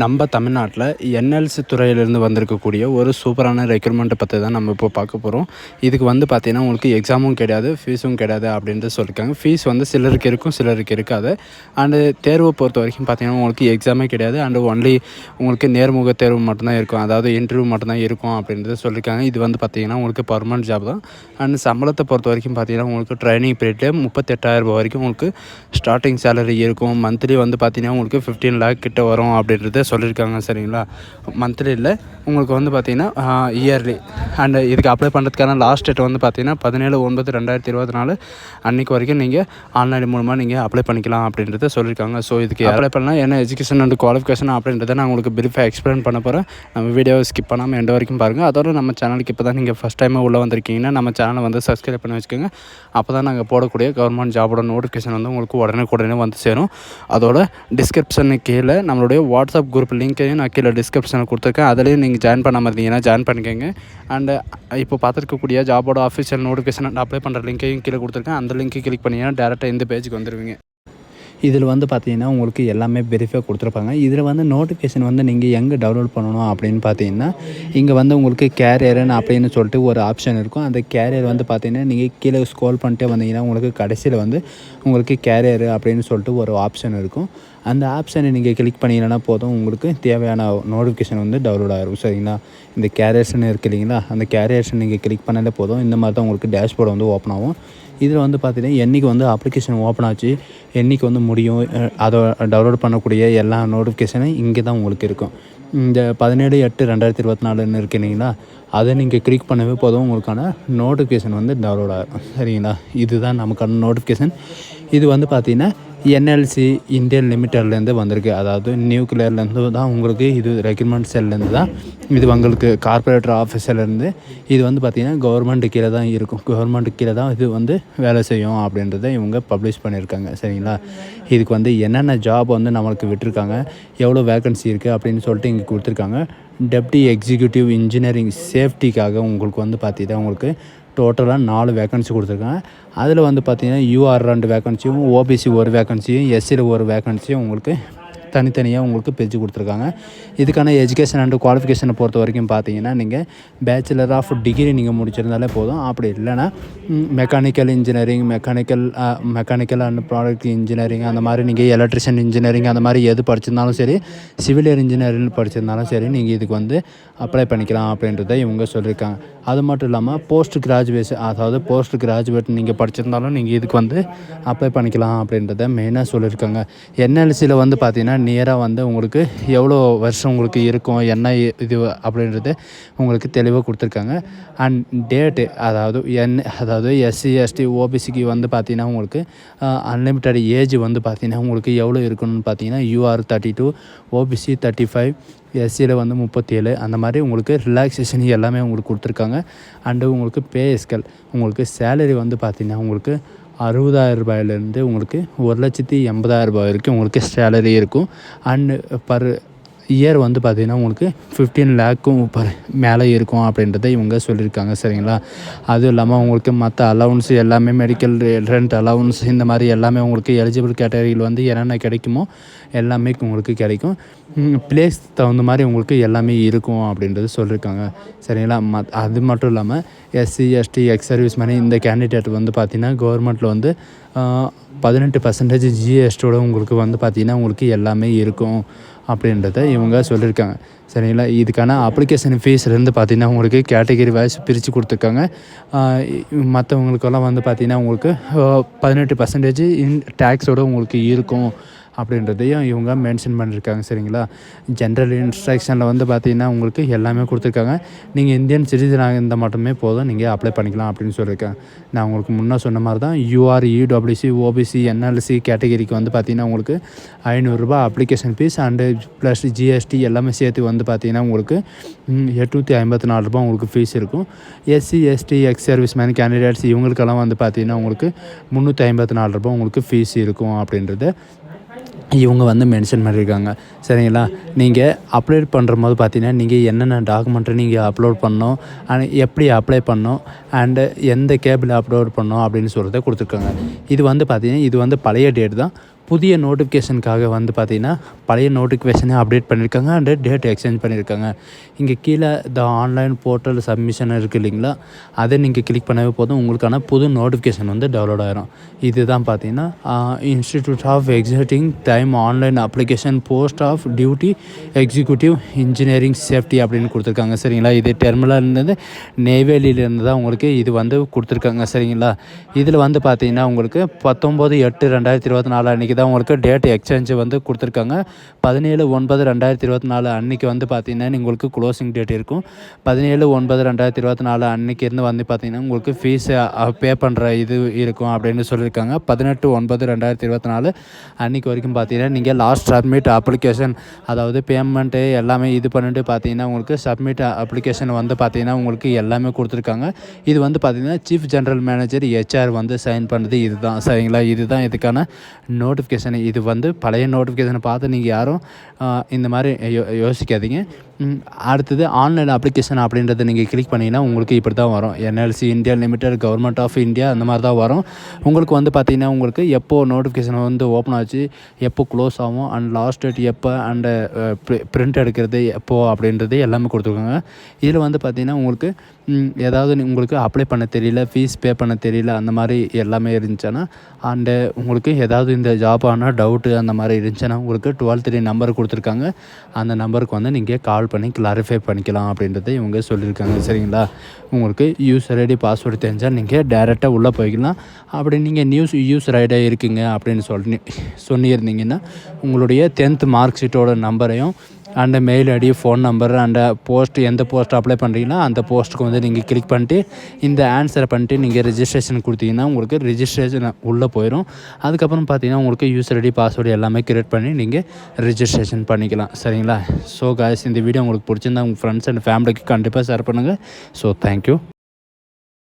நம்ம தமிழ்நாட்டில் என்எல்சி துறையிலேருந்து வந்திருக்கக்கூடிய ஒரு சூப்பரான ரெக்ரூட்மெண்ட்டை பற்றி தான் நம்ம இப்போ பார்க்க போகிறோம். இதுக்கு வந்து பார்த்திங்கன்னா உங்களுக்கு எக்ஸாமும் கிடையாது, ஃபீஸும் கிடையாது அப்படின்ட்டு சொல்லியிருக்காங்க. ஃபீஸ் வந்து சிலருக்கு இருக்கும், சிலருக்கு இருக்காது. அண்டு தேர்வை பொறுத்த வரைக்கும் பார்த்திங்கன்னா உங்களுக்கு எக்ஸாமே கிடையாது. அண்டு ஒன்லி உங்களுக்கு நேர்முக தேர்வு மட்டும்தான் இருக்கும், அதாவது இன்டர்வியூ மட்டும்தான் இருக்கும் அப்படின்றத சொல்லியிருக்காங்க. இது வந்து பார்த்திங்கன்னா உங்களுக்கு பர்மனெண்ட் ஜாப் தான். அண்ட் சம்பளத்தை பொறுத்த வரைக்கும் பார்த்திங்கன்னா உங்களுக்கு ட்ரைனிங் பீரியட்லேயே 38,000 வரைக்கும் உங்களுக்கு ஸ்டார்டிங் சேலரி இருக்கும். மந்த்லி வந்து பார்த்திங்கன்னா உங்களுக்கு 15 lakh கிட்ட வரும் அப்படின்றத சொல்லியிருக்காங்க. சரிங்களா, மந்த்லி இல்லை, உங்களுக்கு வந்து பார்த்திங்கன்னா இயர்லி. அண்டு இதுக்கு அப்ளை பண்ணுறதுக்கான லாஸ்ட் டேட் வந்து பார்த்திங்கன்னா 17/9/2024 அன்றைக்கி வரைக்கும் நீங்கள் ஆன்லைன் மூலமாக நீங்கள் அப்ளை பண்ணிக்கலாம் அப்படின்றத சொல்லியிருக்காங்க. ஸோ இதுக்கு அப்ளை பண்ணலாம் என்ன எஜுகேஷன் அண்ட் குவாலிஃபிகேஷன் அப்படின்றத நான் உங்களுக்கு பிரீஃபாக எக்ஸ்பிளைன் பண்ண போகிறேன். நம்ம வீடியோவை ஸ்கிப் பண்ணாமல் எண்ட் வரைக்கும் பாருங்கள். அதோட நம்ம சேனலுக்கு இப்போ தான் நீங்கள் ஃபஸ்ட் டைமாக உள்ளே வந்திருக்கீங்கன்னா நம்ம சேனலை வந்து சப்ஸ்கிரைப் பண்ணி வச்சுக்கோங்க. அப்போ தான் நாங்கள் போடக்கூடிய கவர்மெண்ட் ஜாபோட நோட்டிஃபிகேஷன் வந்து உங்களுக்கு உடனே வந்து சேரும். அதோட டிஸ்கிரிப்ஷனுக்கு கீழே நம்மளுடைய வாட்ஸ்அப் குரூப் லிங்க்கையும் நான் கீழே டிஸ்கிரிப்ஷனில் கொடுத்துருக்கேன். அதிலேயும் நீங்கள் ஜாயின் பண்ணாமல் இருந்தீங்கன்னா ஜாயின் பண்ணிக்கோங்க. அண்டு இப்போ பார்த்துருக்கக்கூடிய ஜாபோட ஆஃபிஷியல் நோட்டிஃபிகேஷன் அண்ட் அப்ளை பண்ணுற லிங்க்கையும் கீழே கொடுத்துருக்கேன். அந்த லிங்க்கை கிளிக் பண்ணிங்கன்னா டேரெக்டாக இந்த பேஜுக்கு வந்துடுவீங்க. இதில் வந்து பார்த்திங்கன்னா உங்களுக்கு எல்லாமே வெரிஃபை கொடுத்துருப்பாங்க. இதில் வந்து நோட்டிஃபிகேஷன் வந்து நீங்கள் எங்கே டவுன்லோட் பண்ணணும் அப்படின்னு பார்த்தீங்கன்னா, இங்கே வந்து உங்களுக்கு கேரியர்னு அப்படின்னு சொல்லிட்டு ஒரு ஆப்ஷன் இருக்கும். அந்த கேரியர் வந்து பார்த்திங்கன்னா நீங்கள் கீழே ஸ்க்ரோல் பண்ணிட்டே வந்தீங்கன்னா உங்களுக்கு கடைசியில் வந்து உங்களுக்கு கேரியர் அப்படின்னு சொல்லிட்டு ஒரு ஆப்ஷன் இருக்கும். அந்த ஆப்ஷனை நீங்கள் கிளிக் பண்ணிங்கன்னா போதும், உங்களுக்கு தேவையான நோட்டிஃபிகேஷன் வந்து டவுன்லோட் ஆகிரும். சரிங்களா, இந்த கேரியர்ஸ்னு இருக்குது இல்லைங்களா, அந்த கேரியர்ஸ் நீங்கள் கிளிக் பண்ணாலே போதும், இந்த மாதிரி தான் உங்களுக்கு டேஷ்போர்டு வந்து ஓப்பன் ஆகும். இதில் வந்து பார்த்திங்கன்னா என்றைக்கு வந்து அப்ளிகேஷன் ஓப்பன் ஆச்சு, என்றைக்கு வந்து முடியும், அதை டவுன்லோட் பண்ணக்கூடிய எல்லா நோட்டிஃபிகேஷனும் இங்கே தான் உங்களுக்கு இருக்கும். இந்த 17/8/2024 இருக்கு இல்லைங்களா, அதை நீங்கள் கிளிக் பண்ணவே போதும், உங்களுக்கான நோட்டிஃபிகேஷன் வந்து டவுன்லோட் ஆகும். சரிங்களா, இதுதான் நமக்கான நோட்டிஃபிகேஷன். இது வந்து பார்த்திங்கன்னா என்எல்சி இந்தியன் லிமிட்டட்லேருந்து வந்திருக்கு. அதாவது நியூக்ளியர்லேருந்து தான் உங்களுக்கு இது ரெக்ரூட்மெண்ட் செல்லேருந்து தான் இது உங்களுக்கு கார்பரேட்டர் ஆஃபீஸர்லேருந்து இது வந்து பார்த்திங்கன்னா கவர்மெண்ட் கீழே தான் இருக்கும். கவர்மெண்ட் கீழே தான் இது வந்து வேலை செய்யும் அப்படின்றத இவங்க பப்ளிஷ் பண்ணியிருக்காங்க. சரிங்களா, இதுக்கு வந்து என்னென்ன ஜாப் வந்து நம்மளுக்கு விட்டுருக்காங்க, எவ்வளோ வேக்கன்சி இருக்குது அப்படின்னு சொல்லிட்டு இங்கே கொடுத்துருக்காங்க. டெப்டி எக்ஸிக்யூட்டிவ் இன்ஜினியரிங் சேஃப்டிக்காக உங்களுக்கு வந்து பார்த்திங்கன்னா உங்களுக்கு டோட்டலாக 4 வேக்கன்சி கொடுத்துருக்காங்க. அதில் வந்து பார்த்திங்கன்னா யூஆர் 2 வேக்கன்சியும், ஓபிசி 1 வேக்கன்சியும், எஸ்சியில் 1 வேக்கன்சியும் உங்களுக்கு தனித்தனியாக உங்களுக்கு பிரித்து கொடுத்துருக்காங்க. இதுக்கான எஜுகேஷன் அண்டு குவாலிஃபிகேஷனை பொறுத்த வரைக்கும் பார்த்தீங்கன்னா நீங்கள் பேச்சுலர் ஆஃப் டிகிரி நீங்கள் முடிச்சிருந்தாலே போதும். அப்படி இல்லைன்னா mechanical engineering, mechanical and product engineering, அந்த மாதிரி நீங்கள் எலக்ட்ரிஷியன் இன்ஜினியரிங் அந்த மாதிரி எது படிச்சிருந்தாலும் சரி, சிவிலியர் இன்ஜினியரிங் படிச்சிருந்தாலும் சரி, நீங்கள் இதுக்கு வந்து அப்ளை பண்ணிக்கலாம் அப்படின்றத இவங்க சொல்லியிருக்காங்க. அது மட்டும் இல்லாமல் போஸ்ட் கிராஜுவேஷன், அதாவது போஸ்ட் கிராஜுவேட் நீங்கள் படிச்சிருந்தாலும் நீங்கள் இதுக்கு வந்து அப்ளை பண்ணிக்கலாம் அப்படின்றத மெயினாக சொல்லியிருக்காங்க. என்எல்சியில் வந்து பார்த்திங்கன்னா நியராக வந்து உங்களுக்கு எவ்வளோ வருஷம் உங்களுக்கு இருக்கும், என்ன இது அப்படின்றது உங்களுக்கு தெளிவாக கொடுத்துருக்காங்க. அண்ட் டேட்டு, அதாவது எஸ்சி எஸ்டி ஓபிசிக்கு வந்து பார்த்திங்கன்னா உங்களுக்கு அன்லிமிட்டட் ஏஜ் வந்து பார்த்திங்கன்னா உங்களுக்கு எவ்வளோ இருக்கணும்னு பார்த்தீங்கன்னா யூஆர் 32, ஓபிசி 35, எஸ்சியில் வந்து 37, அந்த மாதிரி உங்களுக்கு ரிலாக்ஸேஷன் எல்லாமே உங்களுக்கு கொடுத்துருக்காங்க. அண்டு உங்களுக்கு பேஸ்கல் உங்களுக்கு சேலரி வந்து பார்த்திங்கன்னா உங்களுக்கு 60,000 உங்களுக்கு 1,80,000 வரைக்கும் உங்களுக்கு சேலரி இருக்கும். அண்டு பர் இயர் வந்து பார்த்திங்கன்னா உங்களுக்கு 15 lakh மேலே இருக்கும் அப்படின்றத இவங்க சொல்லியிருக்காங்க. சரிங்களா, அதுவும் இல்லாமல் உங்களுக்கு மற்ற அலவுன்ஸ் எல்லாமே, மெடிக்கல், ரெண்ட் அலவுன்ஸ், இந்த மாதிரி எல்லாமே உங்களுக்கு எலிஜிபிள் கேட்டகரியில் வந்து என்னென்ன கிடைக்குமோ எல்லாமே உங்களுக்கு கிடைக்கும். பிளேஸ் தகுந்த மாதிரி உங்களுக்கு எல்லாமே இருக்கும் அப்படின்றது சொல்லியிருக்காங்க. சரிங்களா, அது மட்டும் இல்லாமல் SC ST ex service man இந்த கேண்டிடேட் வந்து பார்த்திங்கன்னா கவர்மெண்ட்டில் வந்து 18% ஜிஎஸ்டியோட உங்களுக்கு வந்து பார்த்திங்கன்னா உங்களுக்கு எல்லாமே இருக்கும் அப்படின்றத இவங்க சொல்லியிருக்காங்க. சரிங்களா, இதுக்கான அப்ளிகேஷன் ஃபீஸ்லேருந்து பார்த்திங்கன்னா உங்களுக்கு கேட்டகரி வைஸ் பிரித்து கொடுத்துருக்காங்க. மற்றவங்களுக்கெல்லாம் வந்து பார்த்திங்கன்னா உங்களுக்கு 18% டேக்ஸோடு உங்களுக்கு இருக்கும் அப்படின்றதையும் இவங்க மென்ஷன் பண்ணியிருக்காங்க. சரிங்களா, ஜென்ரல் இன்ஸ்ட்ரக்ஷனில் வந்து பார்த்திங்கன்னா உங்களுக்கு எல்லாமே கொடுத்துருக்காங்க. நீங்கள் இந்தியன் சிட்டிசனாக இருந்தால் மட்டுமே போதும், நீங்கள் அப்ளை பண்ணிக்கலாம் அப்படின்னு சொல்லியிருக்காங்க. நான் உங்களுக்கு முன்னே சொன்ன மாதிரி தான் யூஆர், இடபிள்யூசி, ஓபிசி, என்எல்சி கேட்டகரிக்கு வந்து பார்த்திங்கன்னா உங்களுக்கு 500 application fee and plus GST எல்லாமே சேர்த்து வந்து பார்த்திங்கன்னா உங்களுக்கு 854 உங்களுக்கு ஃபீஸ் இருக்கும். SC ST ex service man candidates இவங்களுக்கெல்லாம் வந்து பார்த்திங்கன்னா உங்களுக்கு 354 உங்களுக்கு ஃபீஸ் இருக்கும் அப்படின்றது இவங்க வந்து மென்ஷன் பண்ணியிருக்காங்க. சரிங்களா, நீங்கள் அப்லோட் பண்ணும்போது பார்த்தீங்கன்னா நீங்கள் என்னென்ன டாக்குமெண்ட்டை நீங்கள் அப்லோட் பண்ணணும், எப்படி அப்ளை பண்ணணும், அண்டு எந்த கேபிள் அப்லோட் பண்ணணும் அப்படின்னு சொல்கிறத கொடுத்துருக்காங்க. இது வந்து பார்த்திங்கன்னா இது வந்து பழைய டேட் தான். புதிய நோட்டிஃபிகேஷனுக்காக வந்து பார்த்திங்கன்னா பழைய நோட்டிஃபிகேஷனை அப்டேட் பண்ணியிருக்காங்க அண்டு டேட் எக்ஸ்சேஞ்ச் பண்ணியிருக்காங்க. இங்கே கீழே த ஆன்லைன் போர்ட்டல் சப்மிஷன் இருக்குது இல்லைங்களா, அதை நீங்கள் கிளிக் பண்ணவே போதும் உங்களுக்கான புது நோட்டிஃபிகேஷன் வந்து டவுன்லோட் ஆகிரும். இதுதான் பார்த்தீங்கன்னா institute of executing time online application post of duty executive engineering safety அப்படின்னு கொடுத்துருக்காங்க. சரிங்களா, இது டெர்மினல்லேருந்து நெய்வேலியிலேருந்து தான் உங்களுக்கு இது வந்து கொடுத்துருக்காங்க. சரிங்களா, இதில் வந்து பார்த்தீங்கன்னா உங்களுக்கு 19/8/2024 அன்றைக்கி தான் உங்களுக்கு டேட் எக்ஸ்சேஞ்சு வந்து கொடுத்துருக்காங்க. 17/9/2024 அன்றைக்கி வந்து பார்த்திங்கன்னா உங்களுக்கு க்ளோசிங் டேட் இருக்கும். 17/9/2024 அன்றைக்கி இருந்து வந்து பார்த்திங்கன்னா உங்களுக்கு ஃபீஸை பே பண்ணுற இது இருக்கும் அப்படின்னு சொல்லியிருக்காங்க. 18/9/2024 அன்றைக்கி வரைக்கும் பார்த்திங்கன்னா நீங்கள் லாஸ்ட் சப்மிட் அப்ளிகேஷன், அதாவது பேமெண்ட்டு எல்லாமே இது பண்ணிட்டு பார்த்திங்கன்னா உங்களுக்கு சப்மிட் அப்ளிகேஷன் வந்து பார்த்திங்கன்னா உங்களுக்கு எல்லாமே கொடுத்துருக்காங்க. இது வந்து பார்த்திங்கன்னா சீஃப் ஜெனரல் மேனேஜர் ஹெச்ஆர் வந்து சைன் பண்ணுறது இதுதான். சரிங்களா, இதுதான் இதுக்கான நோட்டிஃபிகேஷன். இது வந்து பழைய நோட்டிஃபிகேஷனை பார்த்து நீங்கள் யாரும் இந்த மாதிரி யோசிக்காதீங்க. அடுத்தது ஆன்லைன் அப்ளிகேஷன் அப்படின்றத நீங்கள் கிளிக் பண்ணிங்கன்னா உங்களுக்கு இப்படி தான் வரும். NLC India limited, government of India, அந்த மாதிரி தான் வரும். உங்களுக்கு வந்து பார்த்திங்கன்னா உங்களுக்கு எப்போது நோட்டிஃபிகேஷன் வந்து ஓப்பன் ஆச்சு, எப்போ க்ளோஸ் ஆகும், அண்ட் லாஸ்ட் டேட் எப்போ, அண்டு பிரிண்ட் எடுக்கிறது எப்போது அப்படின்றது எல்லாமே கொடுத்துருக்காங்க. இதில் வந்து பார்த்திங்கன்னா உங்களுக்கு ஏதாவது உங்களுக்கு அப்ளை பண்ண தெரியல, ஃபீஸ் பே பண்ண தெரியல, அந்த மாதிரி எல்லாமே இருந்துச்சுன்னா, அண்டு உங்களுக்கு ஏதாவது இந்த ஜாப் ஆனால் டவுட்டு அந்த மாதிரி இருந்துச்சுன்னா உங்களுக்கு 12 நம்பர் கொடுத்துருக்காங்க. அந்த நம்பருக்கு வந்து நீங்கள் கால் பண்ணி கிளாரிஃபை பண்ணிக்கலாம் அப்படின்றத இவங்க சொல்லியிருக்காங்க. சரிங்களா, உங்களுக்கு யூசர் ஐடி பாஸ்வேர்டு தெரிஞ்சால் நீங்கள் டேரெக்டாக உள்ளே போய்க்கலாம். அப்படி நீங்கள் யூசர் ஐடியாக இருக்கீங்க அப்படின்னு சொன்னியிருந்தீங்கன்னா உங்களுடைய 10th மார்க் ஷீட்டோட நம்பரையும் and mail ID, phone number, and post, எந்த போஸ்ட் அப்ளை பண்ணுறீங்களோ அந்த போஸ்ட்டுக்கு வந்து நீங்கள் கிளிக் பண்ணிட்டு இந்த ஆன்சரை பண்ணிட்டு நீங்கள் ரிஜிஸ்ட்ரேஷன் கொடுத்தீங்கன்னா உங்களுக்கு ரிஜிஸ்ட்ரேஷன் உள்ளே போயிடும். அதுக்கப்புறம் பார்த்தீங்கன்னா உங்களுக்கு யூசர் ஐடி பாஸ்வேர்டு எல்லாமே க்ரியேட் பண்ணி நீங்கள் ரிஜிஸ்ட்ரேஷன் பண்ணிக்கலாம். சரிங்களா, ஸோ காய்ஸ், இந்த வீடியோ உங்களுக்கு பிடிச்சிருந்தா உங்கள் ஃப்ரெண்ட்ஸ் அண்ட் ஃபேமிலிக்கு கண்டிப்பாக ஷேர் பண்ணுங்கள். So thank you.